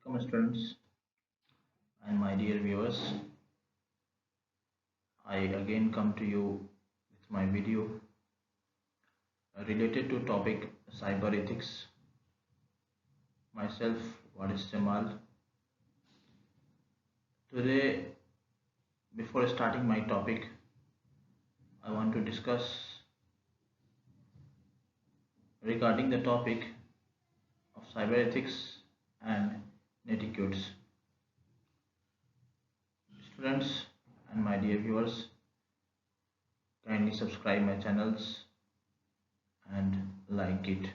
Welcome students and my dear viewers. I again come to you with my video related to topic cyber ethics. Myself, what is Jamal? Today, before starting my topic, I want to discuss regarding the topic of cyber ethics and netiquettes. Students and my dear viewers, kindly subscribe my channels and like it.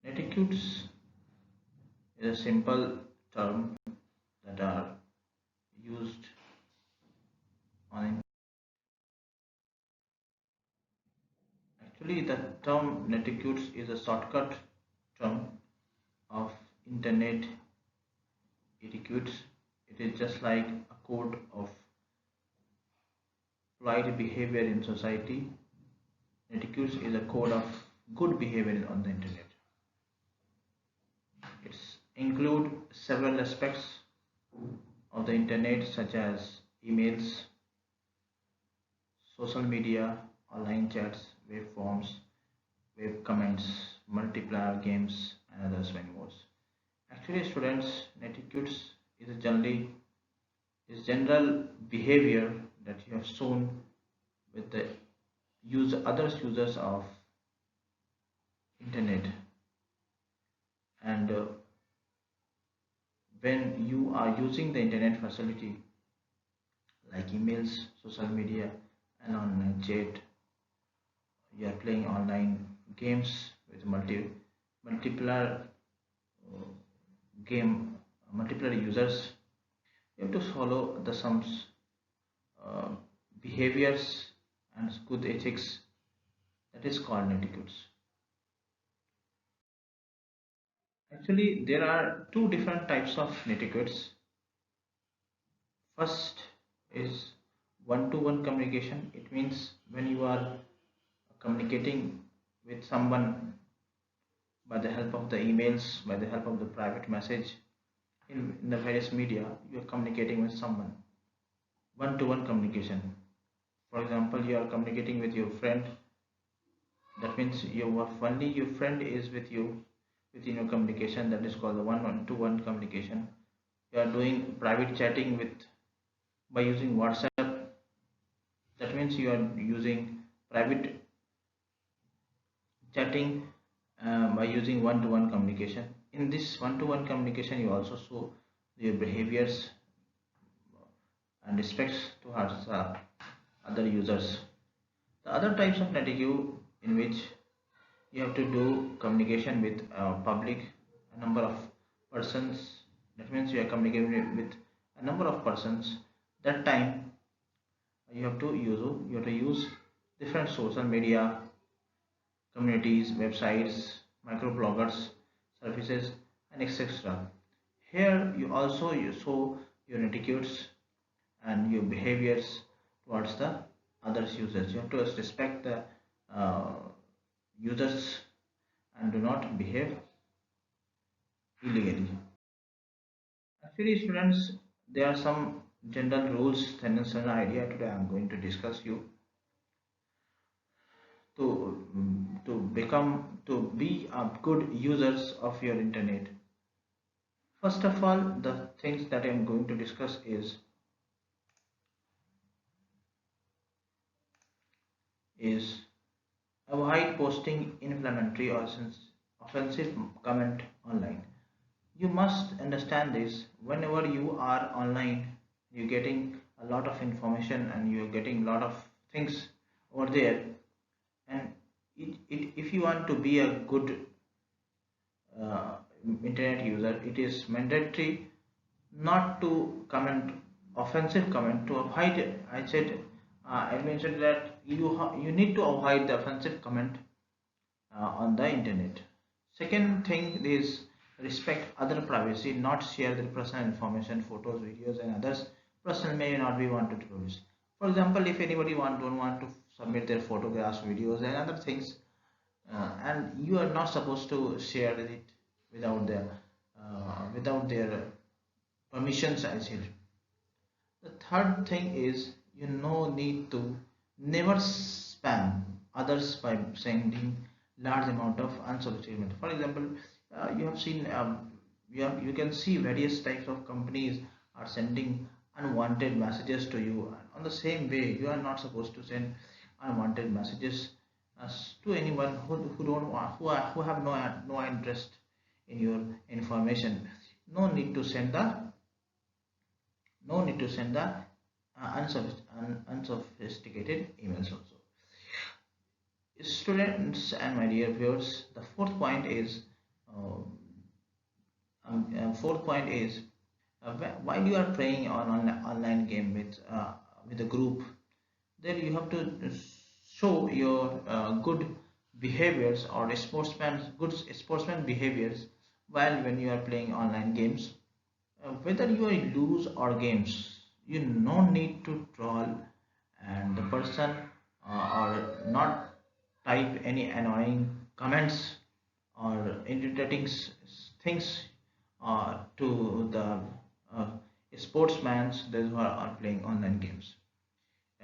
Netiquettes is a simple term that are used on. Actually, the term netiquettes is a shortcut term of internet etiquettes. It is just like a code of polite behavior in society. Netiquettes is a code of good behavior on the internet. It's include several aspects of the internet such as emails, social media, online chats, web forms, web comments, multiplayer games, and others many more. Actually, students, netiquettes is general behavior that you have shown with the users of internet, and when you are using the internet facility like emails, social media, and online chat, you are playing online games with multiplayer uh, game multiplayer users. You have to follow the some uh, behaviors and good ethics, that is called netiquettes. Actually, there are two different types of netiquettes. First is one-to-one communication. It means when you are communicating with someone by the help of the emails, by the help of the private message in the various media, you are communicating with someone. One-to-one communication. For example, you are communicating with your friend. That means your only your friend is with you within your communication. That is called the one-to-one communication. You are doing private chatting with by using WhatsApp. That means you are using private chatting by using one-to-one communication. In this one-to-one communication, you also show your behaviors and respects towards other users. The other types of etiquette in which you have to do communication with public, a number of persons. That means you are communicating with a number of persons. That time you have to use different social media communities, websites, microbloggers, services, and etc. Here you show your etiquettes and your behaviors towards the others users. You have to respect the uh, users and do not behave illegally. Actually, students, there are some general rules, tenets, and idea today I am going to discuss you to be a good users of your internet. First of all, the things that I am going to discuss is avoid posting inflammatory or offensive comment online. You must understand this. Whenever you are online, you're getting a lot of information and you're getting a lot of things over there. And if you want to be a good uh, internet user, it is mandatory not to comment offensive comment, to avoid. I mentioned that you need to avoid the offensive comment on the internet. Second thing is respect other privacy, not share their personal information, photos, videos, and others personal may not be wanted to produce. For example, if anybody don't want to submit their photographs, videos, and other things, and you are not supposed to share it without their permissions, I said. The third thing is you no need to never spam others by sending large amount of unsolicited. For example, you have seen you can see various types of companies are sending unwanted messages to you. On the same way, you are not supposed to send unwanted messages to anyone who don't want, who have no interest in your information. No need to send the no need to send the unsophisticated emails also. Students and my dear viewers, the uh, fourth point is while you are playing on online game with a group, then you have to show your good behaviors or good sportsman behaviors while when you are playing online games. Whether you are lose or games, you no need to troll and the person or not type any annoying comments or irritating things to the uh, sportsmen those who are playing online games.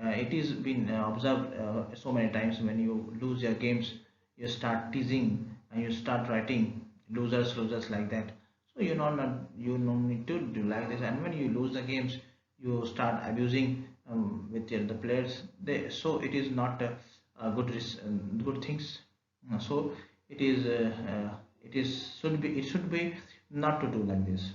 It is been observed so many times when you lose your games, you start teasing and you start writing losers, losers like that. So you no need to do like this. And when you lose the games, you start abusing with the players. So it is not good things. So it is it should be not to do like this.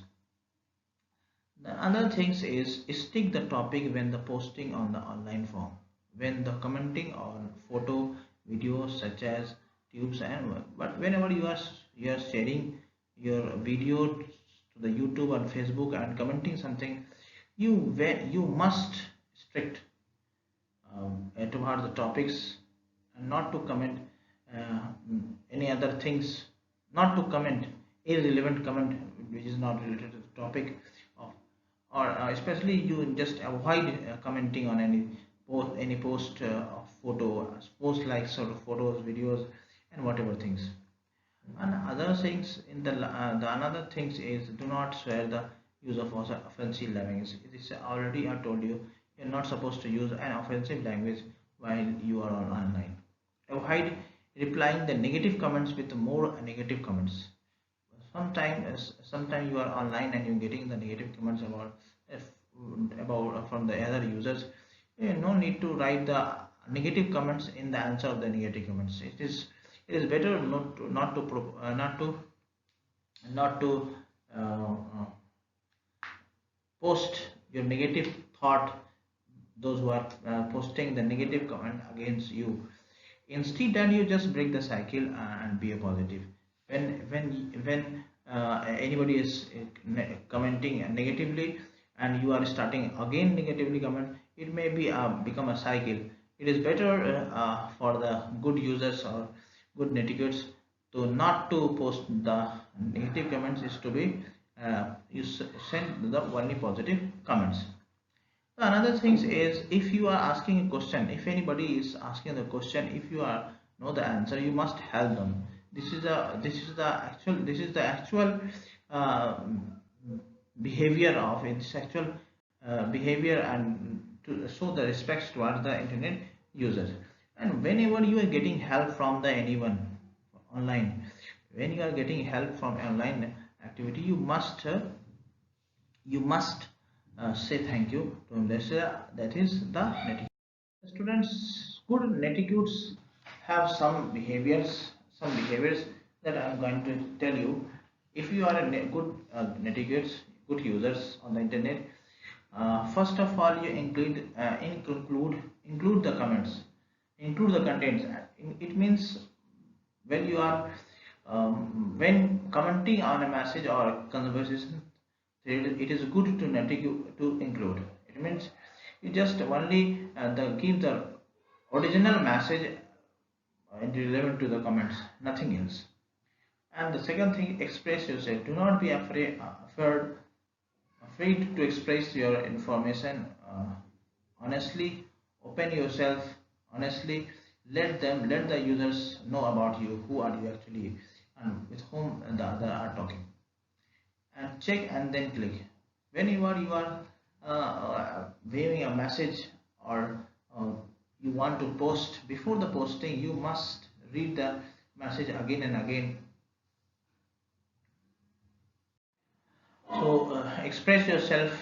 The other things is stick the topic when the posting on the online form, when the commenting on photo, videos such as tubes and work. But whenever you are sharing your video to the YouTube and Facebook and commenting something, you must strict toward the topics and not to comment uh, any other things, not to comment irrelevant comment which is not related to the topic of, or especially you just avoid commenting on any post of photo, post like sort of photos, videos, and whatever things. And other things in the another things is do not swear the use of offensive language. It is already I told you you're not supposed to use an offensive language while you are online. Avoid replying the negative comments with more negative comments. Sometimes you are online and you're getting the negative comments about from the other users. No need to write the negative comments in the answer of the negative comments. It is better not to uh, post your negative thought, those who are posting the negative comment against you. Instead, then you just break the cycle and be a positive. When anybody is commenting negatively and you are starting again negatively comment, it may be become a cycle. It is better for the good users or good netiquettes to not to post the negative comments, is to be send the only positive comments. Another thing is if you are asking a question, if anybody is asking the question, if you are know the answer, you must help them. This is the actual uh, behavior of its actual behavior and to show the respects towards the internet users. And whenever you are getting help from the anyone online, when you are getting help from online activity, you must say thank you to him. That is the netiquette. Students, good netiquettes have some behaviors that I am going to tell you. If you are a good netiquettes, good users on the internet, first of all, you include the comments, include the contents. It means when you are when commenting on a message or a conversation, it is good to include. It means you just only give the original message relevant to the comments, nothing else. And the second thing, express yourself. Do not be afraid to express your information honestly. Open yourself honestly. let the users know about you, who are you actually, and with whom the other are talking. And check and then click. Whenever you are viewing a message, or uh, you want to post, before the posting you must read the message again and again. So express yourself,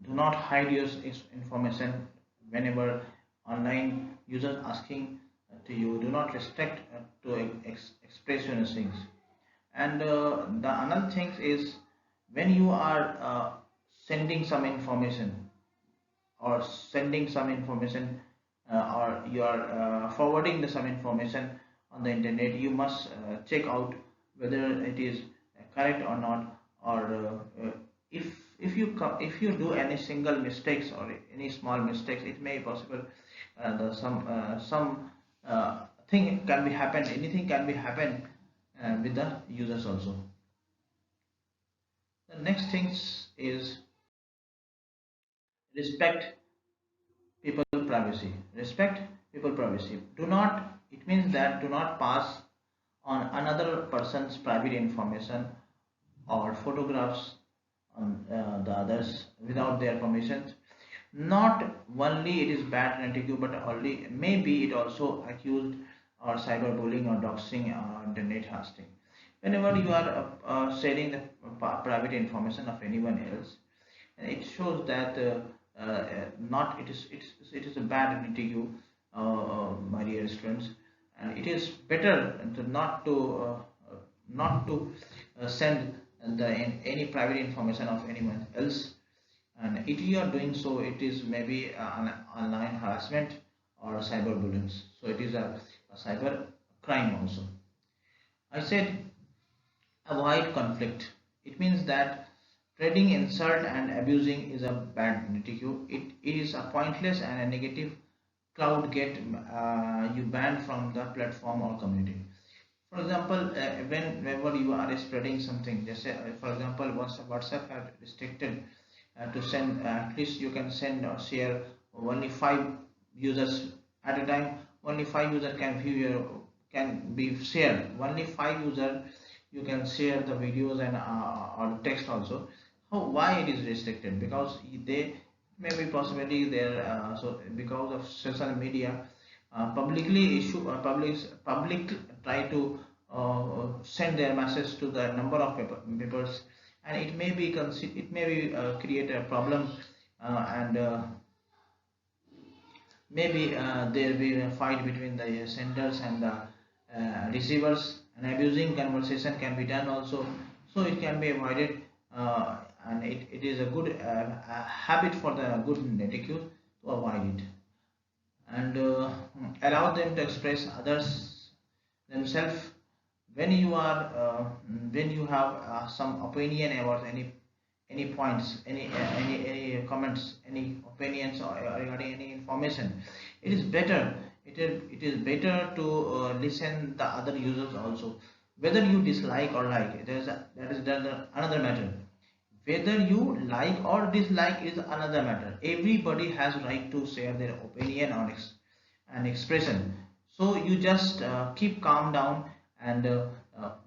do not hide your information. Whenever online users asking to you, do not restrict to express your things. And the another thing is, when you are sending some information, or sending some information, or you are forwarding some information on the internet, you must check out whether it is correct or not, or if you do any single mistakes or any small mistakes, it may be possible the some thing can be happen, anything can be happen with the users also. The next things is respect people privacy. Respect people privacy. Do not, it means that do not pass on another person's private information or photographs on the others without their permissions. Not only it is bad etiquette, but only maybe it also accused or cyberbullying or doxing or internet harassing. Whenever you are sharing the private information of anyone else, it shows that not it is a bad etiquette, my dear students, and it is better to not to send any private information of anyone else. And if you are doing so, it is maybe an online harassment or cyberbullying. So it is a cyber crime also. I said avoid conflict. It means that trading insult and abusing is a bad etiquette. It is a pointless and a negative cloud get you banned from the platform or community. For example, whenever you are spreading something, just say, for example, WhatsApp have restricted to send, at least you can send or share only 5 users at a time. Only 5 users can view your, can be shared. Only 5 users you can share the videos and or text also. How, why it is restricted? Because they maybe possibly there, so because of social media, publicly issue public try to send their message to the number of papers, and it may be create a problem, and maybe there will be a fight between the senders and the receivers, and abusing conversation can be done also. So it can be avoided, and it is a good habit for the good etiquette to avoid it, and allow them to express others themselves. When you are when you have some opinion about any points, any comments, any opinions, or regarding any information, it is better, it is better to listen the other users also. Whether you dislike or like, that is another matter. Whether you like or dislike is another matter. Everybody has right to share their opinion on and expression. So you just keep calm down, and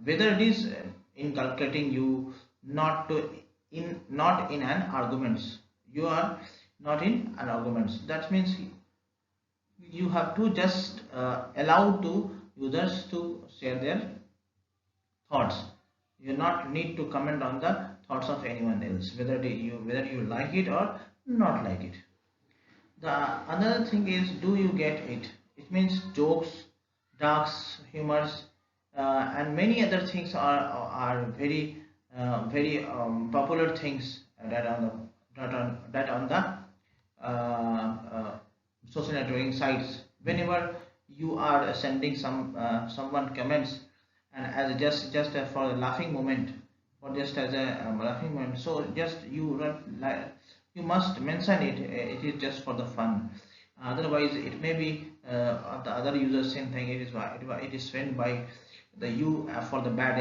whether it is inculcating you not to not in an arguments. You are not in an arguments. That means you have to just allow to users to share their thoughts. You not need to comment on the thoughts of anyone else, whether you like it or not like it. The another thing is, do you get it? It means jokes, darks, humors, and many other things are very popular things that on the that on the social networking sites. Whenever you are sending someone comments, and as just for a laughing moment, or just as a laughing moment, so just you must mention it. It is just for the fun. Otherwise, it may be the other users same thing. It is sent by the you for the bad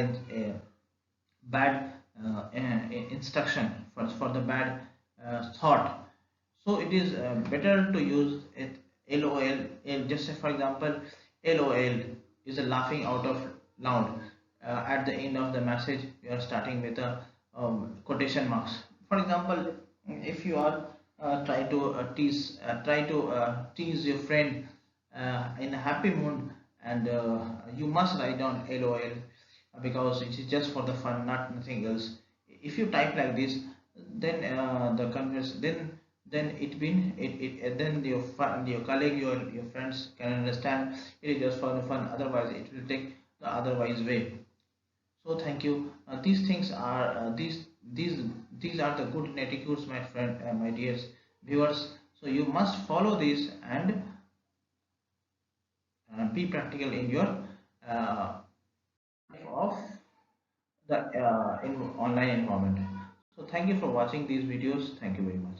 instruction, for the bad thought. So it is better to use it LOL. Just say, for example, LOL is a laughing out of loud. At the end of the message, you are starting with a quotation marks. For example, if you are try to tease your friend in a happy mood, and you must write down LOL because it is just for the fun, not nothing else. If you type like this, then the converse, then it been then your colleague, your friends can understand it is just for the fun. Otherwise, it will take the otherwise way. So thank you. These things are these are the good netiquettes, my friend, my dear viewers. So you must follow this and be practical in your uh, of the in online environment. So thank you for watching these videos. Thank you very much.